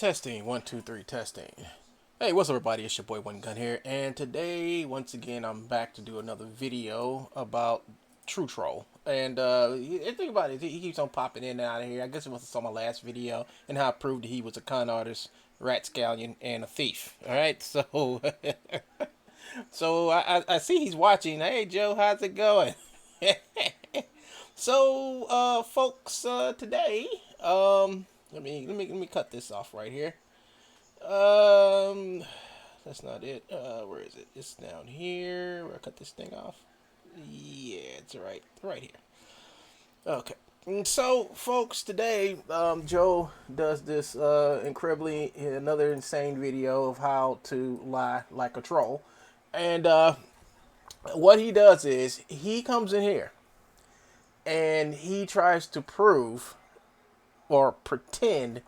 Testing, 1, 2, 3, testing. Hey, what's up, everybody? It's your boy One Gun here, and today, once again, I'm back to do another video about True Troll. And think about it, he keeps on popping in and out of here. I guess it must have saw my last video and how I proved that he was a con artist, rat scallion, and a thief. All right, so I see he's watching. Hey, Joe, how's it going? So, folks, today, let me cut this off right here. That's not it. Where is it? It's down here. Where I cut this thing off. Yeah, it's right here. Okay. So, folks, today, Joe does this incredibly another insane video of how to lie like a troll, and what he does is he comes in here and he tries to prove or pretend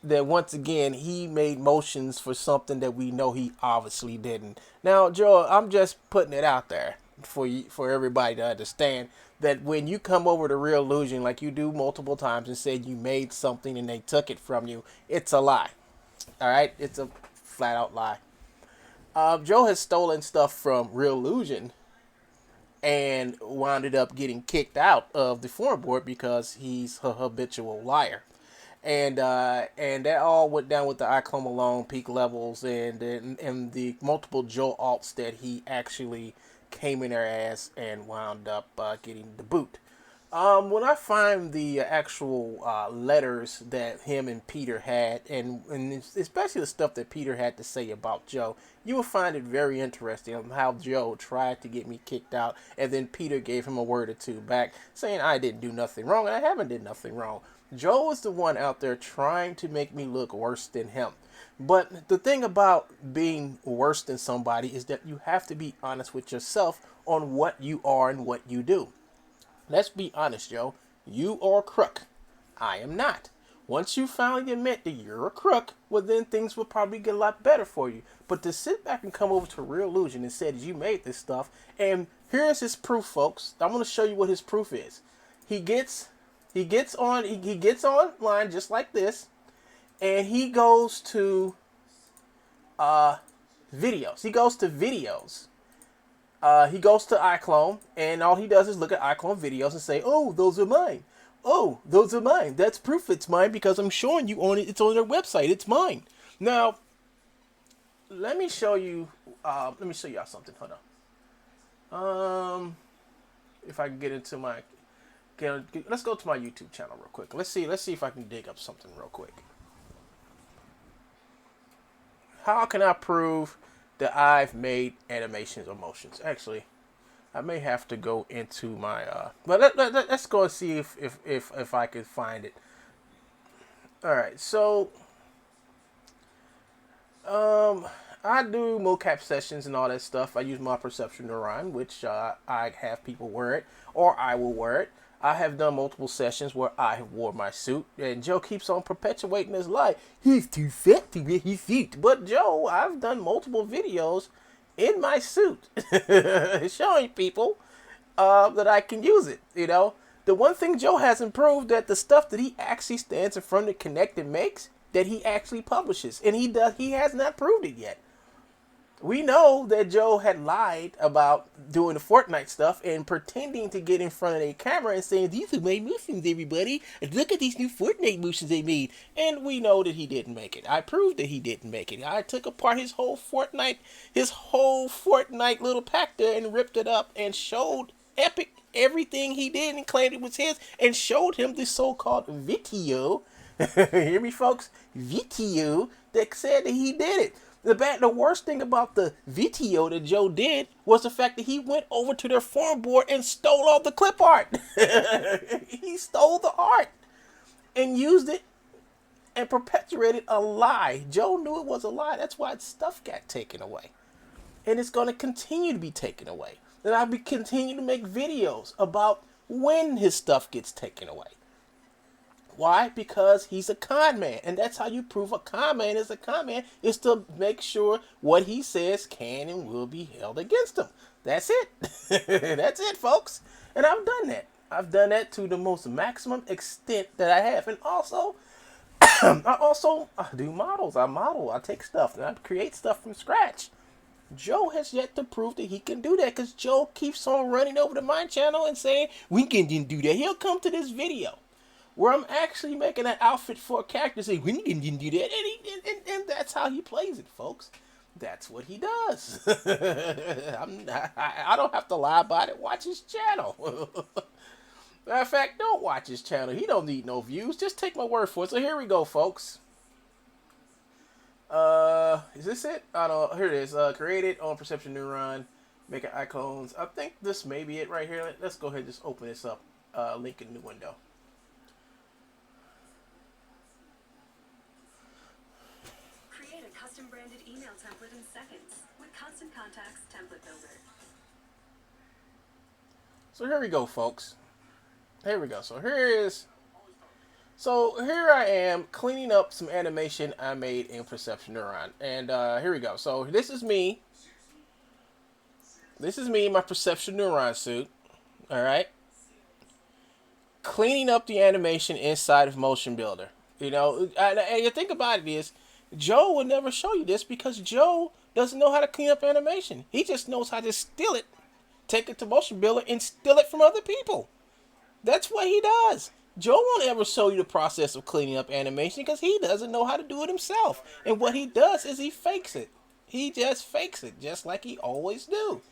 that once again he made motions for something that we know he obviously didn't. Now, Joe, I'm just putting it out there for everybody to understand that when you come over to Real Illusion like you do multiple times and said you made something and they took it from you, it's a lie. All right, it's a flat out lie. Joe has stolen stuff from Real Illusion and wound up getting kicked out of the forum board because he's a habitual liar. And that all went down with the I Alone peak levels and the multiple Joe alts that he actually came in their ass and wound up getting the boot. When I find the actual letters that him and Peter had, and especially the stuff that Peter had to say about Joe, you will find it very interesting on how Joe tried to get me kicked out, and then Peter gave him a word or two back, saying I didn't do nothing wrong, and I haven't did nothing wrong. Joe is the one out there trying to make me look worse than him. But the thing about being worse than somebody is that you have to be honest with yourself on what you are and what you do. Let's be honest, Joe. You are a crook. I am not. Once you finally admit that you're a crook, well, then things will probably get a lot better for you. But to sit back and come over to Real Illusion and say that you made this stuff, and here's his proof, folks. I'm going to show you what his proof is. He gets online just like this, and he goes to videos. He goes to iClone, and all he does is look at iClone videos and say, "Oh, those are mine. Oh, those are mine. That's proof it's mine because I'm showing you on it. It's on their website. It's mine." Now, let me show you. Let me show y'all something. Hold on. If I can get into my, let's go to my YouTube channel real quick. Let's see if I can dig up something real quick. How can I prove that I've made animations or motions? Actually, I may have to go into my but let's go and see if I can find it. All right, so I do mocap sessions and all that stuff. I use my perception neuron, which I have people wear it, or I will wear it. I have done multiple sessions where I have wore my suit, and Joe keeps on perpetuating this lie. He's too fat to wear his suit. But Joe, I've done multiple videos in my suit, showing people that I can use it. You know, the one thing Joe hasn't proved that the stuff that he actually stands in front of Connect and makes, that he actually publishes, and he has not proved it yet. We know that Joe had lied about doing the Fortnite stuff and pretending to get in front of a camera and saying, "These are my motions, everybody. Look at these new Fortnite motions they made." And we know that he didn't make it. I proved that he didn't make it. I took apart his whole Fortnite little pack there and ripped it up and showed Epic everything he did and claimed it was his and showed him the so-called video. Hear me, folks? Video that said that he did it. The worst thing about the video that Joe did was the fact that he went over to their forum board and stole all the clip art. He stole the art and used it and perpetuated a lie. Joe knew it was a lie. That's why his stuff got taken away. And it's going to continue to be taken away. And I'll be continuing to make videos about when his stuff gets taken away. Why? Because he's a con man. And that's how you prove a con man is a con man, is to make sure what he says can and will be held against him. That's it. That's it, folks. And I've done that. I've done that to the most maximum extent that I have. And also, I do models. I model. I take stuff and I create stuff from scratch. Joe has yet to prove that he can do that because Joe keeps on running over to my channel and saying, we can do that. He'll come to this video where I'm actually making an outfit for a character, say, we can do that. And that's how he plays it, folks. That's what he does. I don't have to lie about it. Watch his channel. Matter of fact, don't watch his channel. He don't need no views. Just take my word for it. So here we go, folks. Is this it? I don't know. Here it is. Created on Perception Neuron. Making icons. I think this may be it right here. Let's go ahead and just open this up. Link in the window. Create a custom branded email template in seconds with Constant Contacts Template Builder. So here we go, folks. Here we go. So here I am cleaning up some animation I made in Perception Neuron. And here we go. So this is me. This is me in my Perception Neuron suit. Alright. Cleaning up the animation inside of Motion Builder. You know, and the thing about it is, Joe would never show you this because Joe doesn't know how to clean up animation. He just knows how to steal it, take it to Motion Builder, and steal it from other people. That's what he does. Joe won't ever show you the process of cleaning up animation because he doesn't know how to do it himself. And what he does is he fakes it. He just fakes it, just like he always do.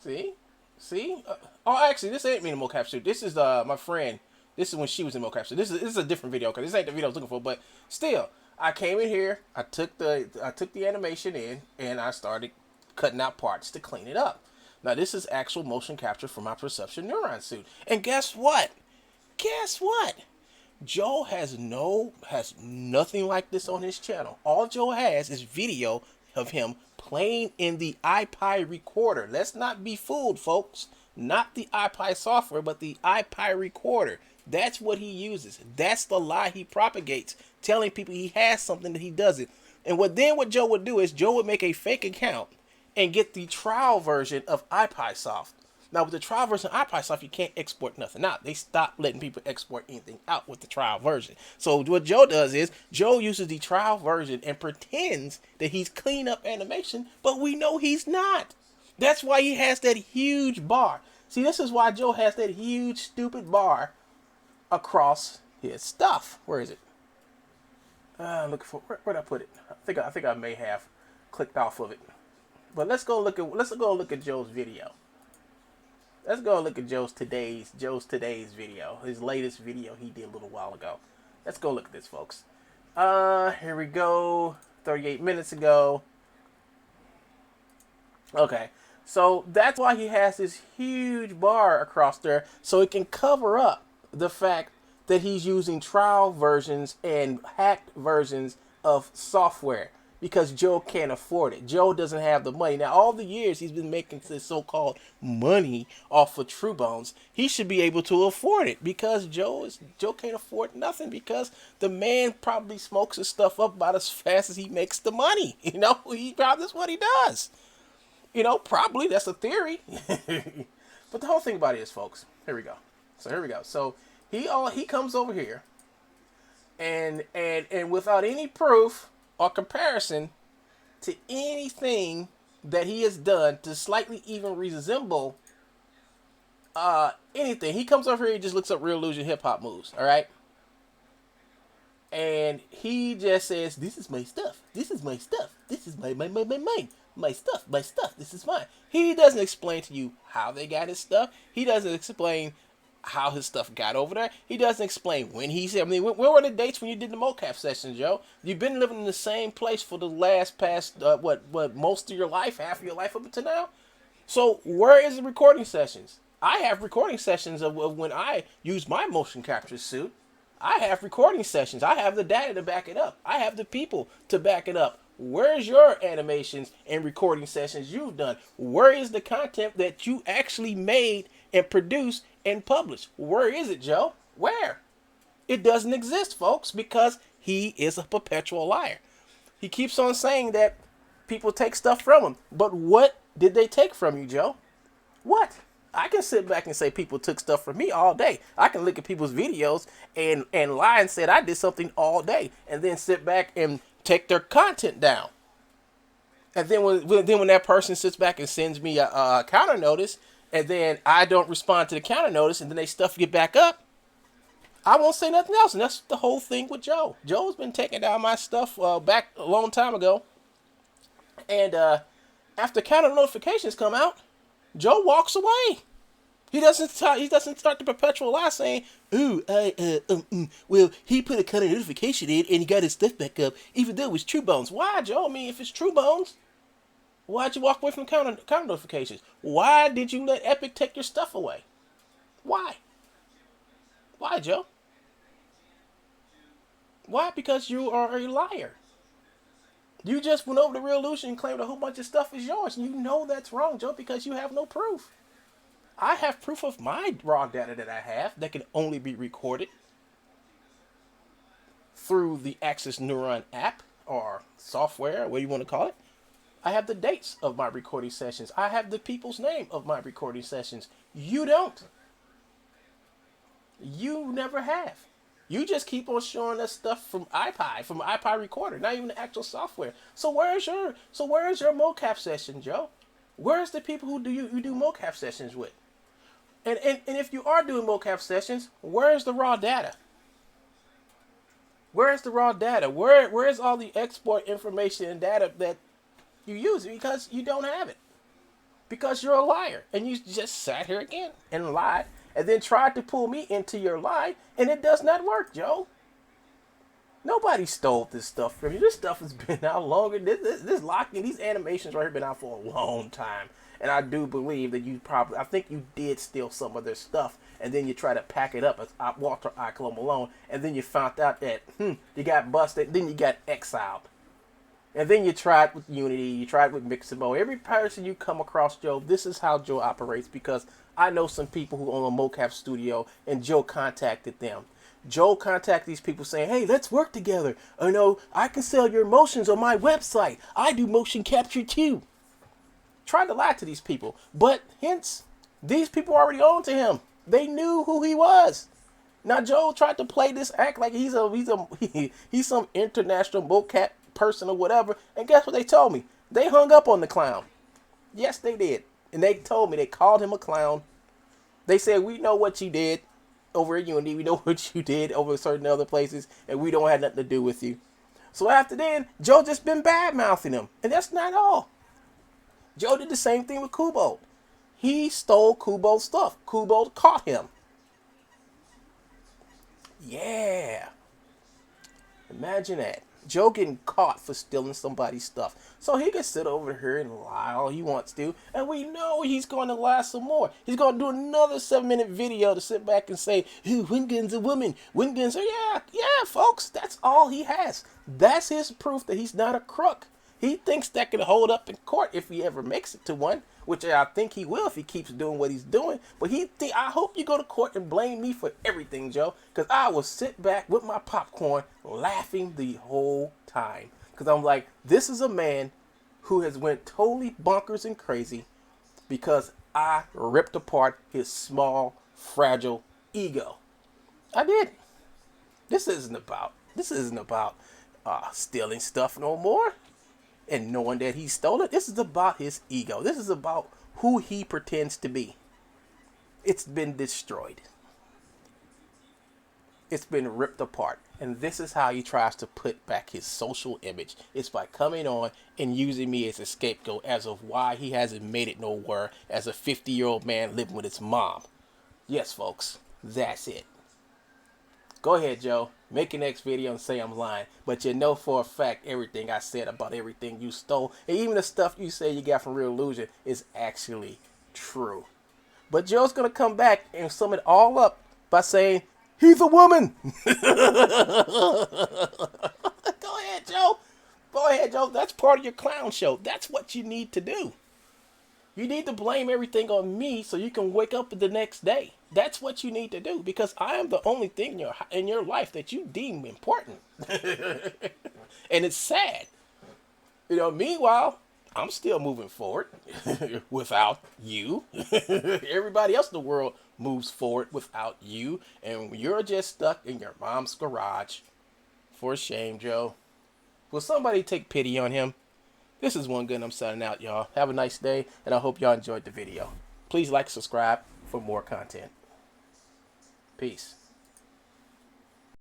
See? See? Oh, actually, this ain't me in the mocap suit. This is my friend. This is when she was in mocap suit. This is a different video because this ain't the video I was looking for. But still, I came in here. I took the animation in and I started cutting out parts to clean it up. Now this is actual motion capture for my Perception Neuron suit. And guess what? Guess what? Joe has nothing like this on his channel. All Joe has is video of him playing in the A.K.A recorder. Let's not be fooled, folks. Not the A.K.A software, but the A.K.A recorder. That's what he uses. That's the lie he propagates, telling people he has something that he doesn't. And what Joe would do is Joe would make a fake account and get the trial version of A.K.A Soft. Now, with the trial version of A.K.A Soft, you can't export nothing out. They stopped letting people export anything out with the trial version. So what Joe does is, Joe uses the trial version and pretends that he's cleaned up animation, but we know he's not. That's why he has that huge bar. See, this is why Joe has that huge, stupid bar across his stuff. Where is it? Looking for, where'd I put it? I think I may have clicked off of it. But let's go look at Joe's video. Let's go look at Joe's today's video. His latest video he did a little while ago. Let's go look at this, folks. Here we go. 38 minutes ago. Okay. So that's why he has this huge bar across there, so it can cover up the fact that he's using trial versions and hacked versions of software. Because Joe can't afford it. Joe doesn't have the money. Now, all the years he's been making this so-called money off of Truebones, he should be able to afford it. Because Joe can't afford nothing. Because the man probably smokes his stuff up about as fast as he makes the money. You know, that's what he does. You know, probably that's a theory. But the whole thing about it is, folks. Here we go. So he comes over here, and without any proof or comparison to anything that he has done to slightly even resemble anything. He comes over here, he just looks up Real Illusion hip hop moves, all right? And he just says, "This is my stuff. This is my stuff. This is my stuff. This is mine." He doesn't explain to you how they got his stuff. He doesn't explain how his stuff got over there. He doesn't explain when he said. I mean, where were the dates when you did the mocap session, Joe? You've been living in the same place for the past most of your life, half of your life up until now. So where is the recording sessions? I have recording sessions of when I use my motion capture suit. I have recording sessions. I have the data to back it up. I have the people to back it up. Where's your animations and recording sessions you've done? Where is the content that you actually made and produced and published? Where is it, Joe? Where? It doesn't exist, folks, because he is a perpetual liar. He keeps on saying that people take stuff from him. But what did they take from you, Joe? What? I can sit back and say people took stuff from me all day. I can look at people's videos and lie and say I did something all day, and then sit back and take their content down. And then when that person sits back and sends me a counter notice, and then I don't respond to the counter notice, and then they stuff it back up, I won't say nothing else. And that's the whole thing with Joe. Joe's been taking down my stuff back a long time ago, and after counter notifications come out, Joe walks away. He doesn't start the perpetual lie saying, "Ooh, well, he put a counter notification in and he got his stuff back up, even though it was Truebones." Why, Joe? I mean, if it's Truebones, why'd you walk away from counter notifications? Why did you let Epic take your stuff away? Why? Why, Joe? Why? Because you are a liar. You just went over to Real Lucian and claimed a whole bunch of stuff is yours. And you know that's wrong, Joe, because you have no proof. I have proof of my raw data that I have that can only be recorded through the Access Neuron app or software, what you want to call it. I have the dates of my recording sessions. I have the people's name of my recording sessions. You don't. You never have. You just keep on showing us stuff from iPod recorder, not even the actual software. So where's your mocap session, Joe? Where's the people who you do mocap sessions with? And if you are doing mocap sessions, where's the raw data? Where's the raw data? Where's all the export information and data that you use? Because you don't have it. Because you're a liar. And you just sat here again and lied. And then tried to pull me into your lie. And it does not work, Joe. Nobody stole this stuff from you. This stuff has been out longer. This locking, these animations right here been out for a long time. And I do believe that I think you did steal some of their stuff. And then you try to pack it up as Walter I. Malone. And then you found out that, you got busted. Then you got exiled. And then you tried with Unity. You tried with Mixamo. Every person you come across, Joe, this is how Joe operates. Because I know some people who own a mocap studio. And Joe contacted them. Joe contacted these people saying, "Hey, let's work together. I know I can sell your motions on my website. I do motion capture too." Tried to lie to these people, but hence these people already owned to him. They knew who he was. Now Joe tried to play this act like he's some international mocap person or whatever. And guess what they told me? They hung up on the clown. Yes, they did. And they told me, they called him a clown. They said, "We know what you did over at Unity. We know what you did over certain other places, and we don't have nothing to do with you." So after then, Joe just been bad mouthing him, and that's not all. Joe did the same thing with Kubo. He stole Kubo's stuff. Kubo caught him. Yeah. Imagine that. Joe getting caught for stealing somebody's stuff. So he can sit over here and lie all he wants to. And we know he's going to lie some more. He's going to do another 7-minute video to sit back and say, "Wingun's a woman. Wingun's a..." Yeah, folks. That's all he has. That's his proof that he's not a crook. He thinks that can hold up in court if he ever makes it to one, which I think he will if he keeps doing what he's doing. But I hope you go to court and blame me for everything, Joe, because I will sit back with my popcorn laughing the whole time. Because I'm like, this is a man who has went totally bonkers and crazy because I ripped apart his small, fragile ego. I did. This isn't about stealing stuff no more and knowing that he stole it. This is about his ego. This is about who he pretends to be. It's been destroyed. It's been ripped apart. And this is how he tries to put back his social image. It's by coming on and using me as a scapegoat as of why he hasn't made it nowhere as a 50-year-old man living with his mom. Yes, folks, that's it. Go ahead, Joe. Make your next video and say I'm lying. But you know for a fact everything I said about everything you stole, and even the stuff you say you got from Real Illusion, is actually true. But Joe's going to come back and sum it all up by saying, "He's a woman." Go ahead, Joe. Go ahead, Joe. That's part of your clown show. That's what you need to do. You need to blame everything on me so you can wake up the next day. That's what you need to do, because I am the only thing in your life that you deem important. And it's sad. Meanwhile, I'm still moving forward without you. Everybody else in the world moves forward without you. And you're just stuck in your mom's garage. For shame, Joe. Will somebody take pity on him? This is One Good and I'm signing out, y'all. Have a nice day, and I hope y'all enjoyed the video. Please like, subscribe for more content. Peace.